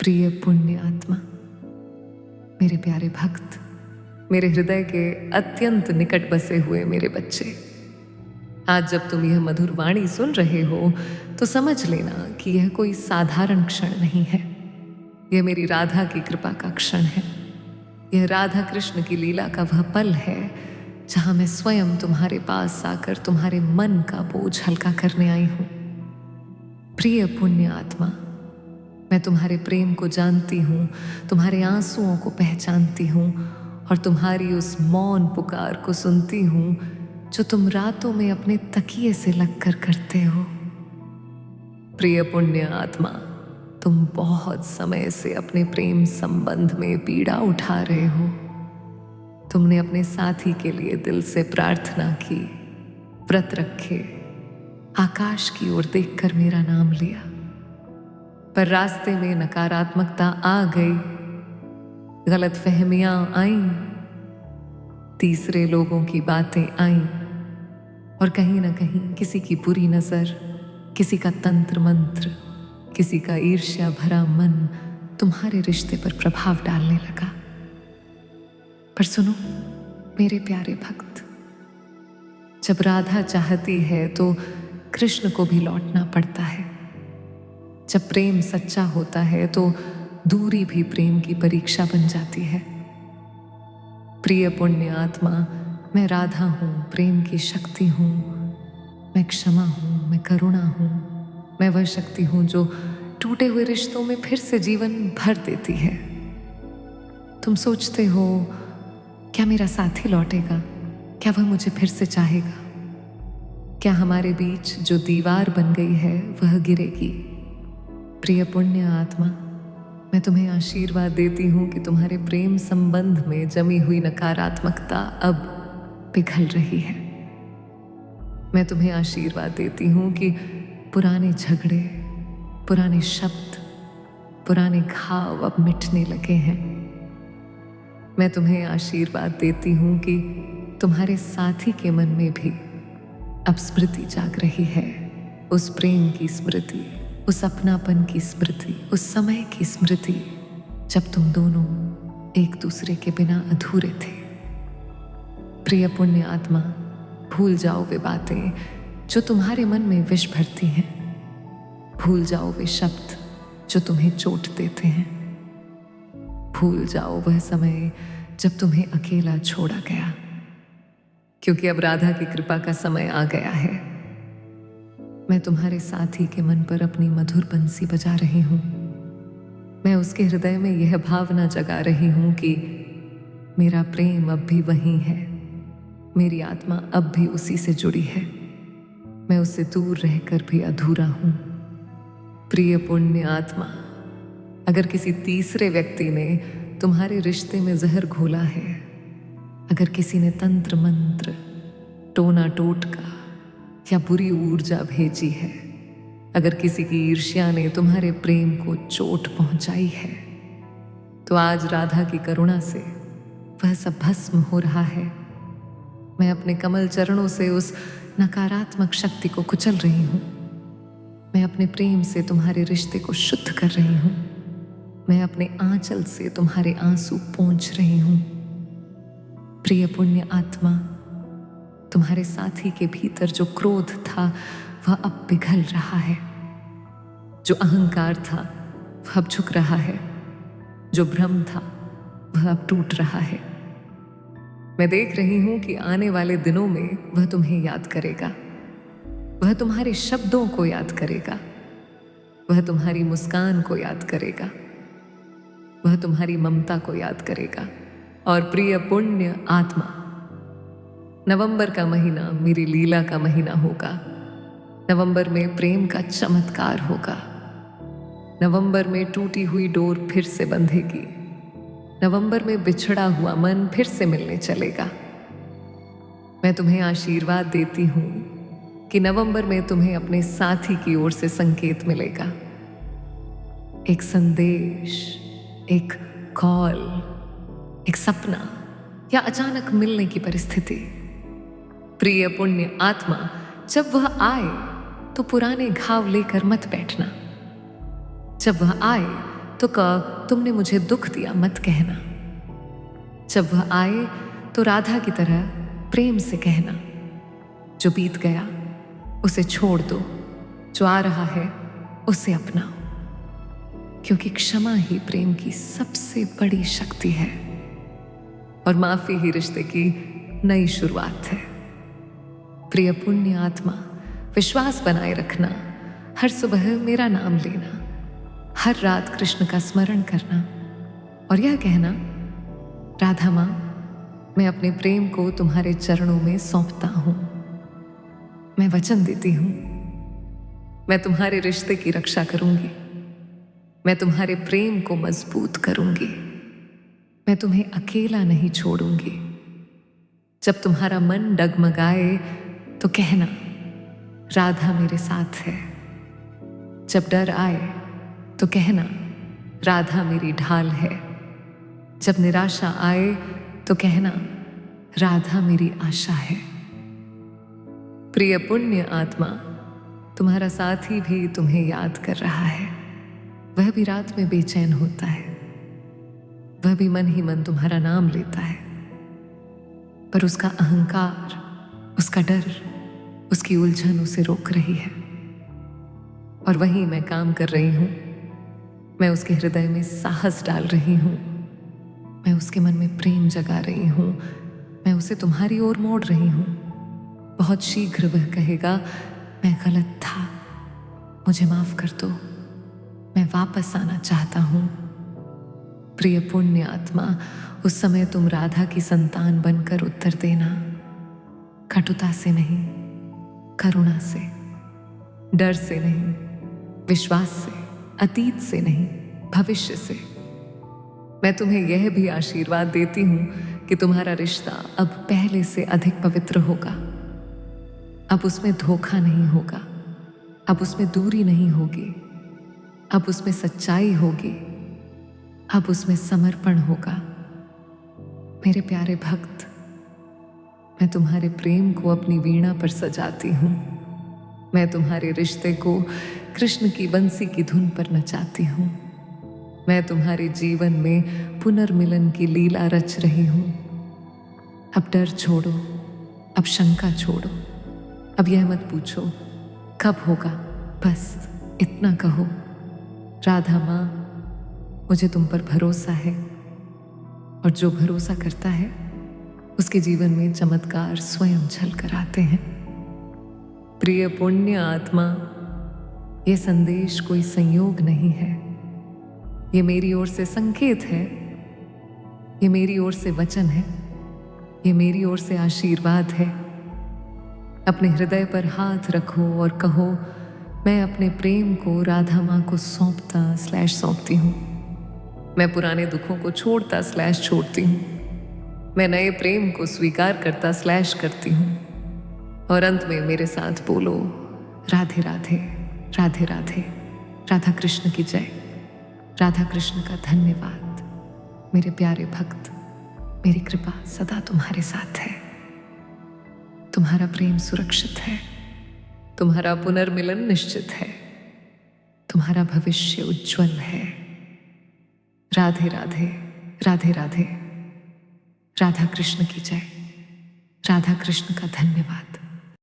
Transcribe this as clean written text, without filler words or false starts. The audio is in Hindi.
प्रिय पुण्य आत्मा, मेरे प्यारे भक्त, मेरे हृदय के अत्यंत निकट बसे हुए मेरे बच्चे, आज जब तुम यह मधुर वाणी सुन रहे हो तो समझ लेना कि यह कोई साधारण क्षण नहीं है। यह मेरी राधा की कृपा का क्षण है। यह राधा कृष्ण की लीला का वह पल है जहां मैं स्वयं तुम्हारे पास आकर तुम्हारे मन का बोझ हल्का करने आई हूं। प्रिय पुण्य आत्मा, मैं तुम्हारे प्रेम को जानती हूँ, तुम्हारे आंसुओं को पहचानती हूँ और तुम्हारी उस मौन पुकार को सुनती हूँ जो तुम रातों में अपने तकिए से लगकर करते हो। प्रिय पुण्य आत्मा, तुम बहुत समय से अपने प्रेम संबंध में पीड़ा उठा रहे हो। तुमने अपने साथी के लिए दिल से प्रार्थना की, व्रत रखे, आकाश की ओर देखकर मेरा नाम लिया, पर रास्ते में नकारात्मकता आ गई, गलतफहमियां आईं, तीसरे लोगों की बातें आईं और कहीं ना कहीं किसी की बुरी नजर, किसी का तंत्र मंत्र, किसी का ईर्ष्या भरा मन तुम्हारे रिश्ते पर प्रभाव डालने लगा। पर सुनो मेरे प्यारे भक्त, जब राधा चाहती है तो कृष्ण को भी लौटना पड़ता है। जब प्रेम सच्चा होता है तो दूरी भी प्रेम की परीक्षा बन जाती है। प्रिय पुण्य आत्मा, मैं राधा हूं, प्रेम की शक्ति हूं, मैं क्षमा हूं, मैं करुणा हूं, मैं वह शक्ति हूं जो टूटे हुए रिश्तों में फिर से जीवन भर देती है। तुम सोचते हो, क्या मेरा साथी लौटेगा? क्या वह मुझे फिर से चाहेगा? क्या हमारे बीच जो दीवार बन गई है वह गिरेगी? प्रिय पुण्य आत्मा, मैं तुम्हें आशीर्वाद देती हूँ कि तुम्हारे प्रेम संबंध में जमी हुई नकारात्मकता अब पिघल रही है। मैं तुम्हें आशीर्वाद देती हूँ कि पुराने झगड़े, पुराने शब्द, पुराने घाव अब मिटने लगे हैं। मैं तुम्हें आशीर्वाद देती हूँ कि तुम्हारे साथी के मन में भी अब स्मृति जाग रही है, उस प्रेम की स्मृति, उस अपनापन की स्मृति, उस समय की स्मृति जब तुम दोनों एक दूसरे के बिना अधूरे थे। प्रिय पुण्य आत्मा, भूल जाओ वे बातें जो तुम्हारे मन में विष भरती हैं। भूल जाओ वे शब्द जो तुम्हें चोट देते हैं। भूल जाओ वह समय जब तुम्हें अकेला छोड़ा गया, क्योंकि अब राधा की कृपा का समय आ गया है। मैं तुम्हारे साथी के मन पर अपनी मधुर बंसी बजा रही हूं। मैं उसके हृदय में यह भावना जगा रही हूं कि मेरा प्रेम अब भी वही है, मेरी आत्मा अब भी उसी से जुड़ी है, मैं उससे दूर रहकर भी अधूरा हूं। प्रिय पुण्य आत्मा, अगर किसी तीसरे व्यक्ति ने तुम्हारे रिश्ते में जहर घोला है, अगर किसी ने तंत्र मंत्र, टोना टोटका या बुरी ऊर्जा भेजी है, अगर किसी की ईर्ष्या ने तुम्हारे प्रेम को चोट पहुंचाई है, तो आज राधा की करुणा से वह सब भस्म हो रहा है। मैं अपने कमल चरणों से उस नकारात्मक शक्ति को कुचल रही हूं। मैं अपने प्रेम से तुम्हारे रिश्ते को शुद्ध कर रही हूं। मैं अपने आंचल से तुम्हारे आंसू पोंछ रही हूं। प्रिय पुण्य आत्मा, तुम्हारे साथी के भीतर जो क्रोध था वह अब पिघल रहा है, जो अहंकार था वह अब झुक रहा है, जो भ्रम था वह अब टूट रहा है। मैं देख रही हूं कि आने वाले दिनों में वह तुम्हें याद करेगा, वह तुम्हारे शब्दों को याद करेगा, वह तुम्हारी मुस्कान को याद करेगा, वह तुम्हारी ममता को याद करेगा। और प्रिय पुण्य आत्मा, नवंबर का महीना मेरी लीला का महीना होगा। नवंबर में प्रेम का चमत्कार होगा। नवंबर में टूटी हुई डोर फिर से बंधेगी। नवंबर में बिछड़ा हुआ मन फिर से मिलने चलेगा। मैं तुम्हें आशीर्वाद देती हूं कि नवंबर में तुम्हें अपने साथी की ओर से संकेत मिलेगा, एक संदेश, एक कॉल, एक सपना या अचानक मिलने की परिस्थिति। प्रिय पुण्य आत्मा, जब वह आए तो पुराने घाव लेकर मत बैठना। जब वह आए तो तुमने मुझे दुख दिया मत कहना। जब वह आए तो राधा की तरह प्रेम से कहना। जो बीत गया उसे छोड़ दो, जो आ रहा है उसे अपनाओ, क्योंकि क्षमा ही प्रेम की सबसे बड़ी शक्ति है और माफी ही रिश्ते की नई शुरुआत है। प्रिय पुण्य आत्मा, विश्वास बनाए रखना, हर सुबह मेरा नाम लेना, हर रात कृष्ण का स्मरण करना और यह कहना, राधा माँ, मैं अपने प्रेम को तुम्हारे चरणों में सौंपता हूं। मैं वचन देती हूं, मैं तुम्हारे रिश्ते की रक्षा करूंगी, मैं तुम्हारे प्रेम को मजबूत करूंगी, मैं तुम्हें अकेला नहीं छोड़ूंगी। जब तुम्हारा मन डगमगाए तो कहना, राधा मेरे साथ है। जब डर आए तो कहना, राधा मेरी ढाल है। जब निराशा आए तो कहना, राधा मेरी आशा है। प्रिय पुण्य आत्मा, तुम्हारा साथी भी तुम्हें याद कर रहा है। वह भी रात में बेचैन होता है, वह भी मन ही मन तुम्हारा नाम लेता है, पर उसका अहंकार, उसका डर, उसकी उलझन उसे रोक रही है। और वहीं मैं काम कर रही हूं। मैं उसके हृदय में साहस डाल रही हूं, मैं उसके मन में प्रेम जगा रही हूं, मैं उसे तुम्हारी ओर मोड़ रही हूं। बहुत शीघ्र वह कहेगा, मैं गलत था, मुझे माफ कर दो, मैं वापस आना चाहता हूं। प्रिय पुण्य आत्मा, उस समय तुम राधा की संतान बनकर उत्तर देना, कटुता से नहीं, करुणा से, डर से नहीं, विश्वास से, अतीत से नहीं, भविष्य से। मैं तुम्हें यह भी आशीर्वाद देती हूं कि तुम्हारा रिश्ता अब पहले से अधिक पवित्र होगा। अब उसमें धोखा नहीं होगा, अब उसमें दूरी नहीं होगी, अब उसमें सच्चाई होगी, अब उसमें समर्पण होगा। मेरे प्यारे भक्त, मैं तुम्हारे प्रेम को अपनी वीणा पर सजाती हूं। मैं तुम्हारे रिश्ते को कृष्ण की बंसी की धुन पर नचाती हूं। मैं तुम्हारे जीवन में पुनर्मिलन की लीला रच रही हूं। अब डर छोड़ो, अब शंका छोड़ो, अब यह मत पूछो कब होगा, बस इतना कहो, राधा माँ, मुझे तुम पर भरोसा है। और जो भरोसा करता है उसके जीवन में चमत्कार स्वयं झलकर आते हैं। प्रिय पुण्य आत्मा, ये संदेश कोई संयोग नहीं है, ये मेरी ओर से संकेत है, ये मेरी ओर से वचन है, ये मेरी ओर से आशीर्वाद है। अपने हृदय पर हाथ रखो और कहो, मैं अपने प्रेम को राधा माँ को सौंपती हूँ। मैं पुराने दुखों को छोड़ती हूँ। मैं नए प्रेम को स्वीकार करती हूँ। और अंत में मेरे साथ बोलो, राधे राधे, राधे राधे, राधा कृष्ण की जय, राधा कृष्ण का धन्यवाद। मेरे प्यारे भक्त, मेरी कृपा सदा तुम्हारे साथ है। तुम्हारा प्रेम सुरक्षित है, तुम्हारा पुनर्मिलन निश्चित है, तुम्हारा भविष्य उज्जवल है। राधे राधे, राधे राधे, राधा कृष्ण की जय, राधा कृष्ण का धन्यवाद।